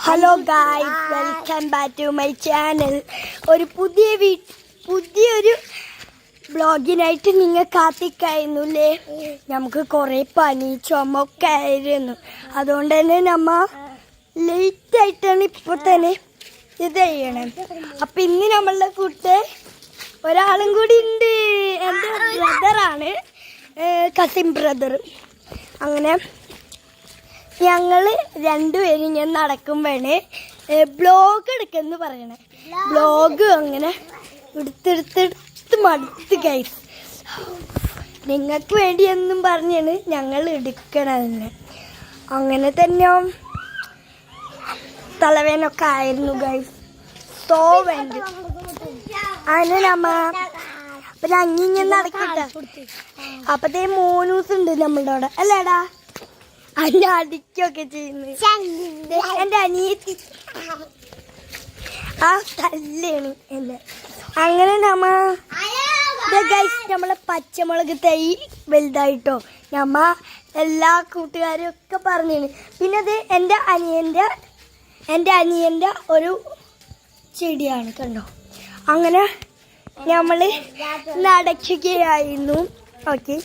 Hello guys, welcome back to my channel. ഒരു പുതിയൊരു ബ്ലോഗിനായിട്ട് നിങ്ങൾ കാത്തിക്കായിരുന്നുല്ലേ. നമുക്ക് കുറേ പനി ചുമക്കെ ആയിരുന്നു. അതുകൊണ്ട് തന്നെ നമ്മ ലേറ്റായിട്ടാണ് ഇപ്പോൾ തന്നെ ഇത് ചെയ്യണം. അപ്പം ഇന്ന് നമ്മളുടെ കൂട്ട് ഒരാളും കൂടി ഉണ്ട്. എൻ്റെ ബ്രദറാണ്, കസിൻ ബ്രദർ. അങ്ങനെ ഞങ്ങൾ രണ്ടുപേരും ഇങ്ങനെ നടക്കുമ്പോഴാണ് ബ്ലോഗ് എടുക്കുമെന്ന് പറയണേ. ബ്ലോഗ് അങ്ങനെ എടുത്തെടുത്ത് മടുത്ത് ഗൈസ്. നിങ്ങൾക്ക് വേണ്ടിയെന്നും പറഞ്ഞാണ് ഞങ്ങൾ എടുക്കണതിന്. അങ്ങനെ തന്നെ തലവേനൊക്കെ ആയിരുന്നു ഗൈസ്. സോ വേണ്ട അതിന് നമ്മ അപ്പം അങ്ങിങ്ങനെ നടക്കട്ടെ. അപ്പത്തേ മോനൂസ് ഉണ്ട് നമ്മളുടെ അവിടെ അല്ലേടാ. അന്നെ അടിക്കൊക്കെ ചെയ്യുന്നു എൻ്റെ അനിയത്തി. ആ തല്ലാണ് എന്നെ. അങ്ങനെ നമ്മളെ പച്ചമുളക് തൈ വലുതായിട്ടോ നമ്മ എല്ലാ കൂട്ടുകാരും ഒക്കെ പറഞ്ഞു. പിന്നെ അത് എൻ്റെ അനിയൻ്റെ ഒരു ചെടിയാണ് കണ്ടോ. അങ്ങനെ നമ്മൾ നടക്കുകയായിരുന്നു. ഓക്കെ.